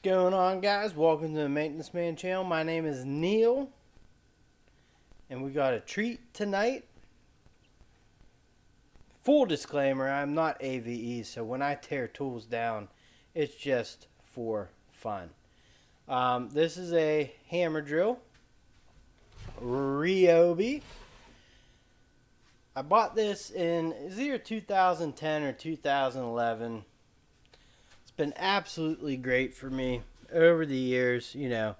Going on, guys? Welcome to the Maintenance Man channel. My name is Neil, and we got a treat tonight. Full disclaimer, I'm not AVE, so when I tear tools down, it's just for fun. This is a hammer drill, Ryobi. I bought this in either 2010 or 2011. It's been absolutely great for me over the years. You know,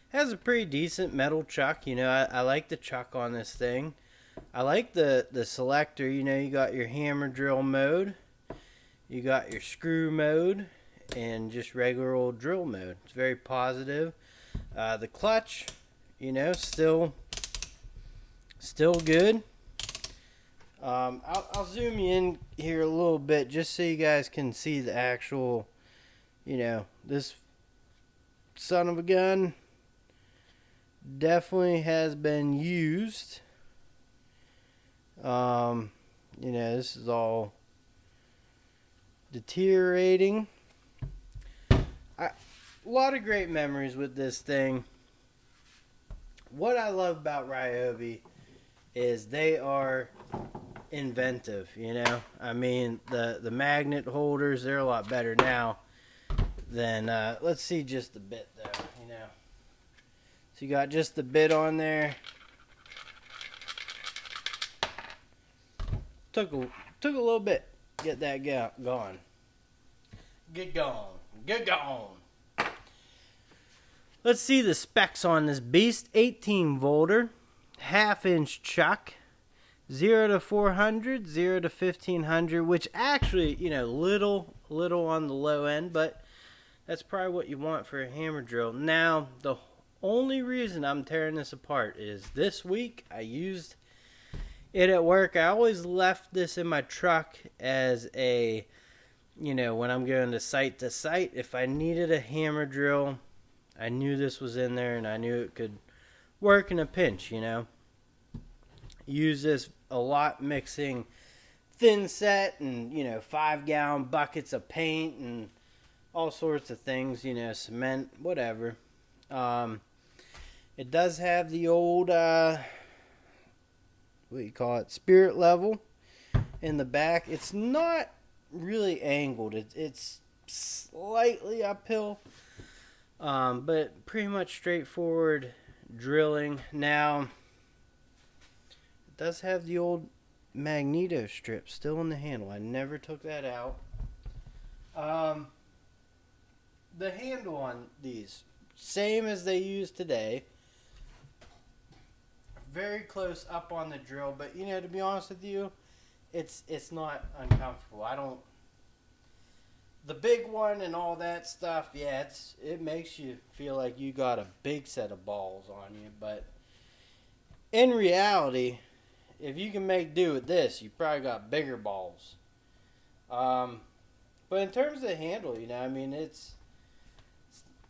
has a pretty decent metal chuck. You know, I like the chuck on this thing. I like the selector. You know, you got your hammer drill mode, you got your screw mode, and just regular old drill mode. It's very positive. The clutch, you know, still good. I'll zoom you in here a little bit just so you guys can see the actual, you know, this son of a gun definitely has been used. You know, this is all deteriorating. A lot of great memories with this thing. What I love about Ryobi is they are inventive, you know. I mean, the magnet holders, they're a lot better now than let's see just the bit though, you know. So you got just the bit on there. Took a little bit to get that going. Get going. Let's see the specs on this beast. 18 volter, half-inch chuck. 0 to 400, 0 to 1500, which actually, you know, little on the low end, but that's probably what you want for a hammer drill. Now, the only reason I'm tearing this apart is this week I used it at work. I always left this in my truck as a, you know, when I'm going to site, if I needed a hammer drill, I knew this was in there and I knew it could work in a pinch, you know. Use this a lot mixing thin set and, you know, 5-gallon buckets of paint and all sorts of things, you know, cement, whatever. It does have the old, what do you call it, spirit level in the back. It's not really angled. It's slightly uphill, but pretty much straightforward drilling. Now, does have the old magneto strip still in the handle. I never took that out. The handle on these, same as they use today. Very close up on the drill, but you know, to be honest with you, it's not uncomfortable. The big one and all that stuff, yeah, it makes you feel like you got a big set of balls on you, but in reality, if you can make do with this, you probably got bigger balls. But in terms of the handle, you know, I mean, it's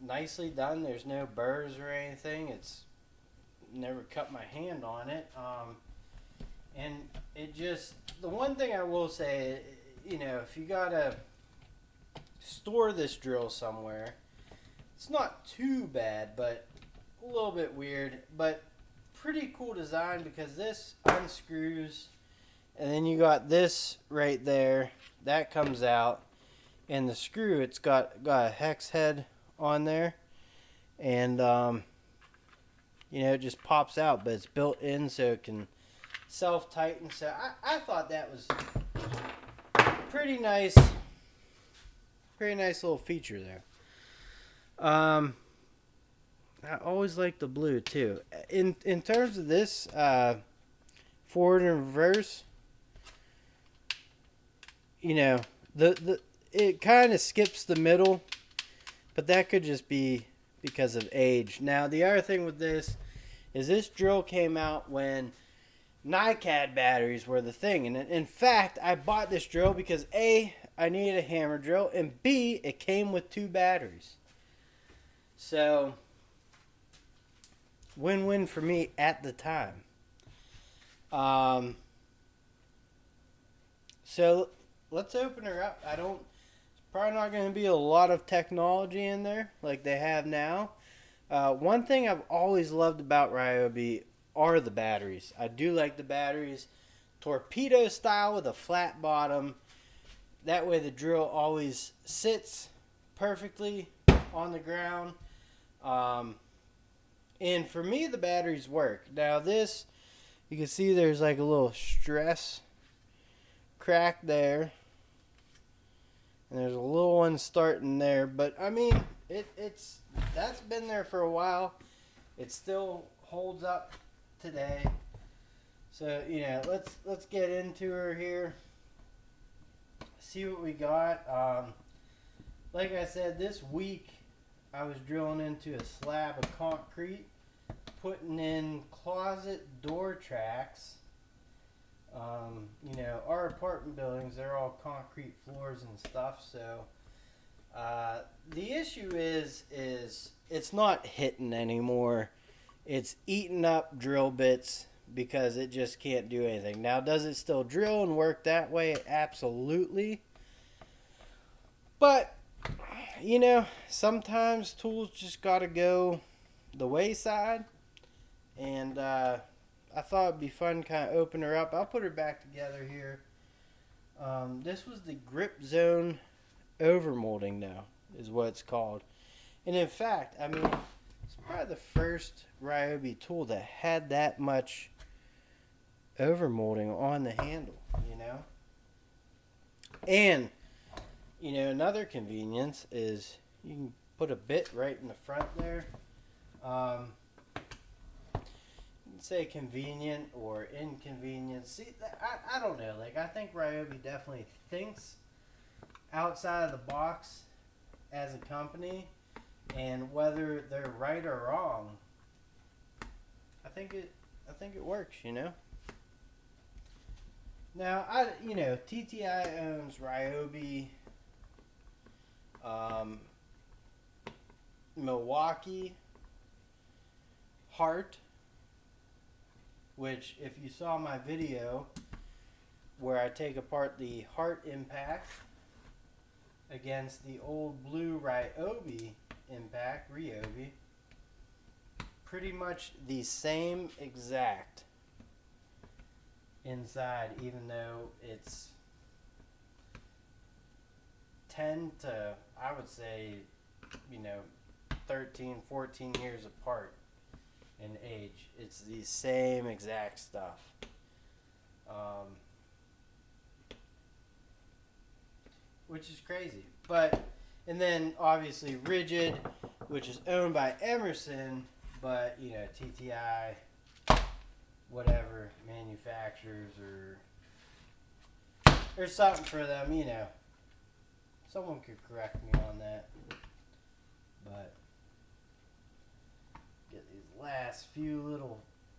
nicely done. There's no burrs or anything. It's never cut my hand on it. And it just, the one thing I will say, you know, if you gotta store this drill somewhere, it's not too bad, but a little bit weird. But pretty cool design because this unscrews and then you got this right there that comes out, and the screw, it's got a hex head on there, and you know, it just pops out, but it's built in so it can self-tighten. So I thought that was pretty nice little feature there. I always like the blue too. In terms of this, forward and reverse, you know, it kind of skips the middle, but that could just be because of age. Now, the other thing with this is this drill came out when NiCad batteries were the thing. And in fact, I bought this drill because A, I needed a hammer drill, and B, it came with 2 batteries. So win-win for me at the time. So let's open her up. probably not going to be a lot of technology in there like they have now. One thing I've always loved about Ryobi are the batteries. I do like the batteries. Torpedo style with a flat bottom. That way the drill always sits perfectly on the ground. And for me, the batteries work. Now this, you can see there's like a little stress crack there. And there's a little one starting there. But I mean, that's been there for a while. It still holds up today. So, you know, let's get into her here. See what we got. Like I said, this week I was drilling into a slab of concrete, putting in closet door tracks. You know, our apartment buildings, they're all concrete floors and stuff, so the issue is it's not hitting anymore. It's eating up drill bits because it just can't do anything. Now, does it still drill and work that way? Absolutely. But, you know, sometimes tools just got to go the wayside. And I thought it'd be fun to kind of open her up. I'll put her back together here. This was the grip zone overmolding now, is what it's called. And in fact, I mean, it's probably the first Ryobi tool that had that much overmolding on the handle, you know. And, you know, another convenience is you can put a bit right in the front there. Say convenient or inconvenient. See, I don't know. Like, I think Ryobi definitely thinks outside of the box as a company, and whether they're right or wrong, I think it works. You know. Now, TTI owns Ryobi, Milwaukee, Hart, which, if you saw my video where I take apart the Hart impact against the old blue Ryobi impact, Ryobi, pretty much the same exact inside, even though it's 10 to, I would say, 13, 14 years apart in age. It's the same exact stuff. Which is crazy. And then obviously Rigid, which is owned by Emerson, but TTI, whatever, manufacturers or something for them, Someone could correct me on that. But get these last few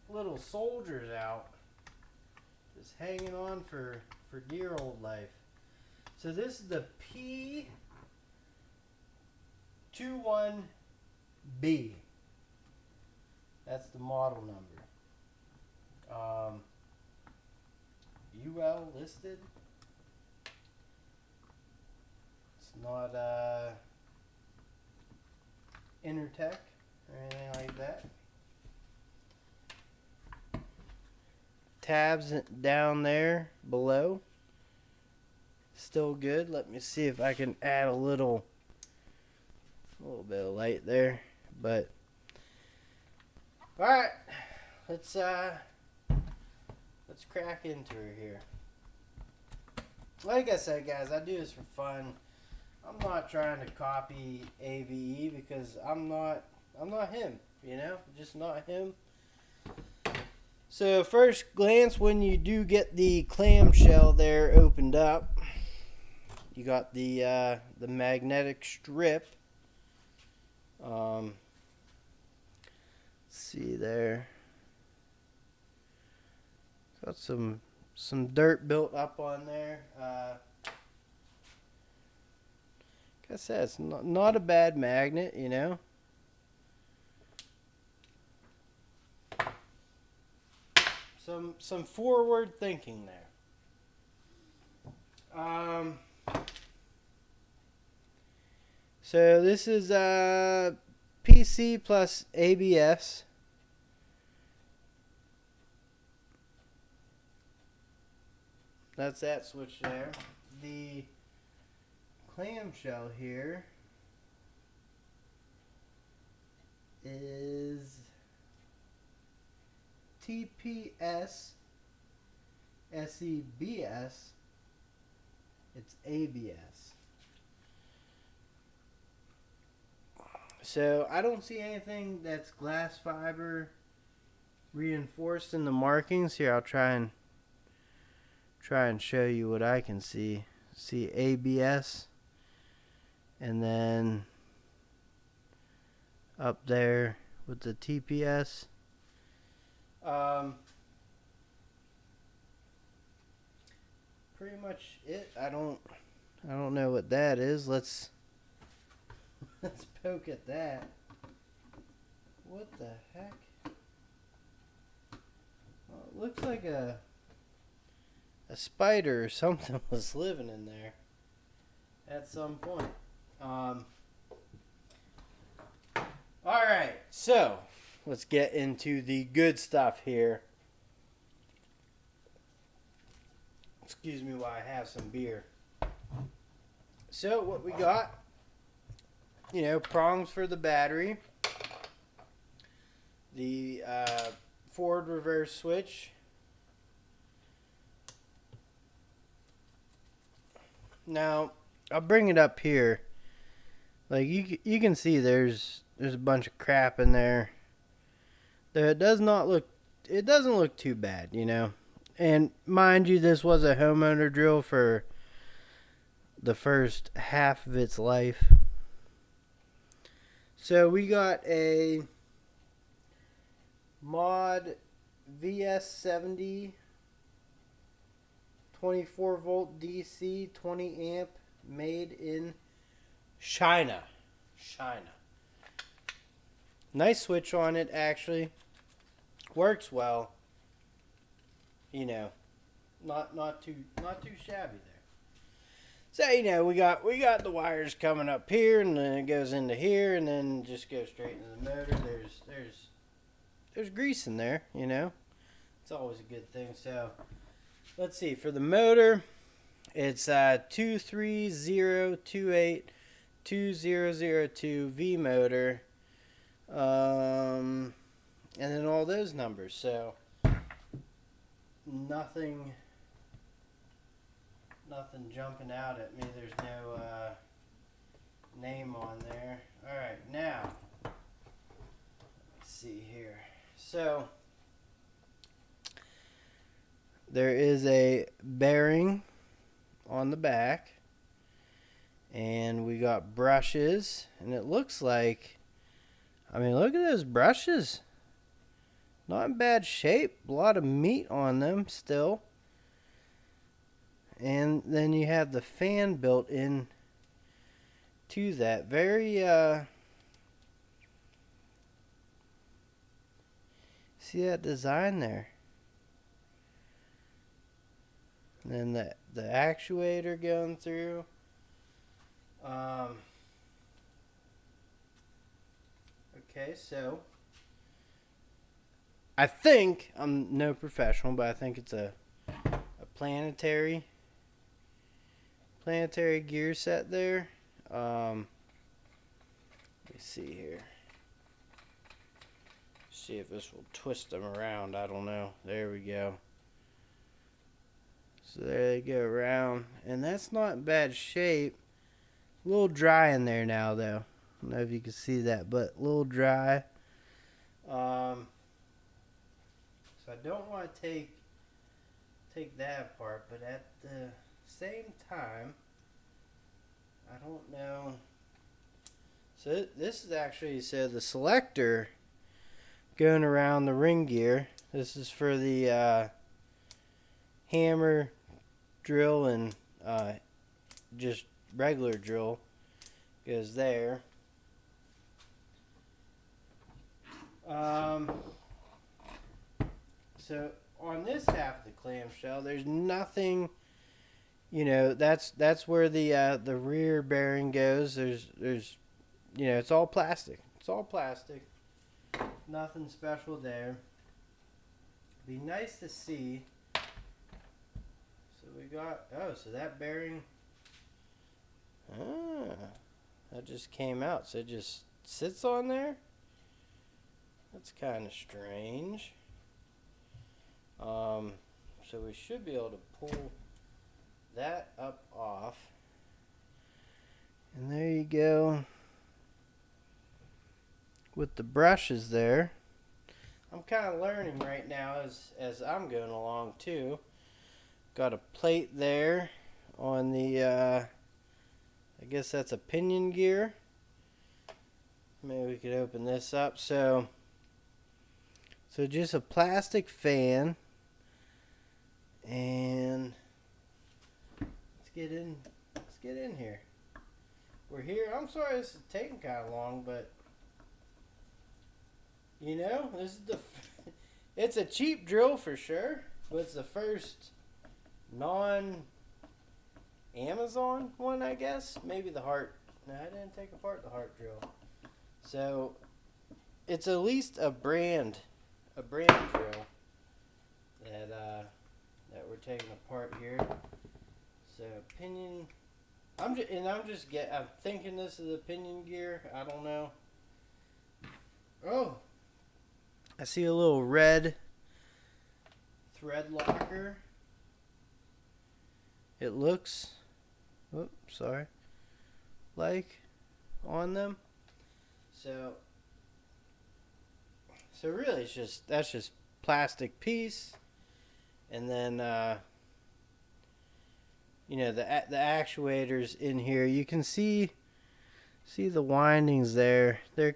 little soldiers out, just hanging on for dear old life. So this is the P212B. That's the model number. UL listed. It's not Intertech or anything like that. Tabs down there below. Still good. Let me see if I can add a little bit of light there. But all right, let's crack into her here. Like I said, guys, I do this for fun. I'm not trying to copy AVE because I'm not him, just not him. So first glance, when you do get the clamshell there opened up, you got the magnetic strip. Let's see there. Got some dirt built up on there. Like I said, it's not a bad magnet, Some forward thinking there. So this is PC plus ABS. That's that switch there. The clamshell here is TPS SEBS. It's ABS. So I don't see anything that's glass fiber reinforced in the markings. Here, I'll try and show you what I can see. See ABS, and then up there with the TPS. Pretty much it. I don't know what that is. Let's poke at that. What the heck? Well, it looks like a spider or something was living in there at some point. Alright, so let's get into the good stuff here. Excuse me while I have some beer. So what we got, prongs for the battery, the forward reverse switch, now I'll bring it up here. Like you can see there's a bunch of crap in there. It doesn't look too bad, And mind you, this was a homeowner drill for the first half of its life. So we got a mod VS70 24 volt DC 20 amp made in China. Nice switch on it, actually. Works well. Not too shabby there. So we got the wires coming up here, and then it goes into here, and then just goes straight into the motor. There's grease in there, It's always a good thing. So let's see, for the motor, it's 230282002 V motor, and then all those numbers. So nothing jumping out at me. There's no name on there. Alright, now let's see here. So there is a bearing on the back, and we got brushes, and it looks like, look at those brushes. Not in bad shape. A lot of meat on them still. And then you have the fan built in to that. Very, see that design there? And then the actuator going through. Okay, so I think, I'm no professional, but I think it's a planetary gear set there. Let me see here. See if this will twist them around. I don't know. There we go. So there they go around, and that's not in bad shape. A little dry in there now, though. I don't know if you can see that, but a little dry. So I don't want to take that apart, but at the same time, I don't know. So this is actually, the selector going around the ring gear. This is for the hammer drill and just regular drill goes there. So on this half of the clamshell, there's nothing you know, that's where the rear bearing goes. There's you know, it's all plastic. It's all plastic. Nothing special there. Be nice to see. So we got, oh, so that bearing, that just came out. So it just sits on there. That's kind of strange. So we should be able to pull that up off. And there you go. With the brushes there. I'm kind of learning right now as I'm going along too. Got a plate there on the, I guess that's a pinion gear. Maybe we could open this up. So just a plastic fan. And let's get in here. We're here. I'm sorry this is taking kind of long, but you know, this is it's a cheap drill for sure, but it's the first non-Amazon one, I guess. Maybe the Heart. No, I didn't take apart the Heart drill. So it's at least a brand drill that we're taking apart here. So pinion. I'm thinking this is a pinion gear. I don't know. Oh, I see a little red thread locker. It looks, like on them. So really, that's just plastic piece, and then you know, the actuators in here. You can see the windings there. They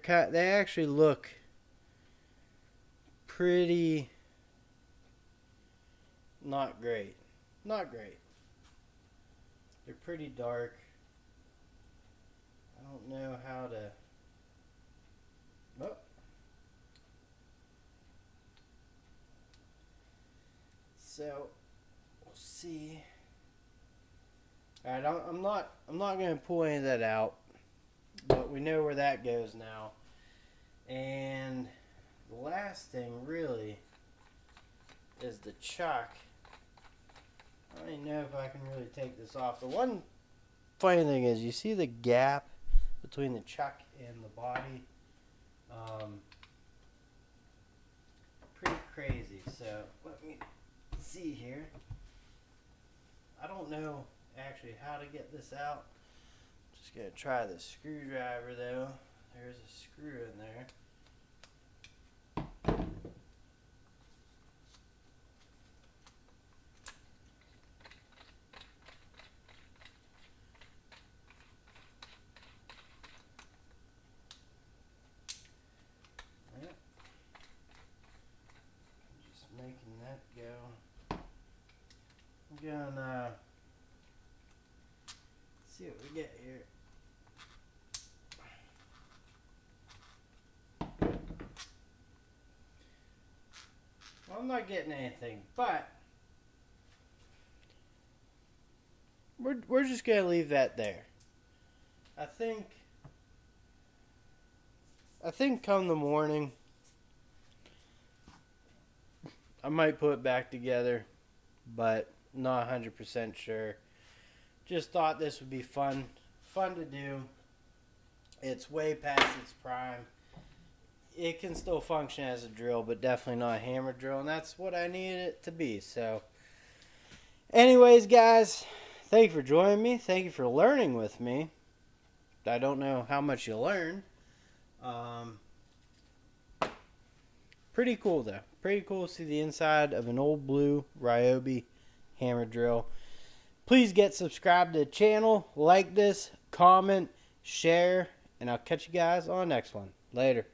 actually look pretty not great. They're pretty dark. I don't know how to. Oh. So we'll see. All right, I'm not going to pull any of that out, but we know where that goes now. And the last thing really is the chuck. I don't even know if I can really take this off. The one funny thing is, you see the gap between the chuck and the body. Pretty crazy. So let me see here. I don't know actually how to get this out. Just gonna try the screwdriver though. There's a screw in there. Making that go. I'm gonna see what we get here. Well, I'm not getting anything, but we're just gonna leave that there. I think come the morning, I might put it back together, but not 100% sure. Just thought this would be fun to do. It's way past its prime. It can still function as a drill, but definitely not a hammer drill, and that's what I needed it to be. So anyways, guys, thank you for joining me. Thank you for learning with me. I don't know how much you learned. Pretty cool though. Pretty cool to see the inside of an old blue Ryobi hammer drill. Please get subscribed to the channel, like this, comment, share, and I'll catch you guys on the next one. Later.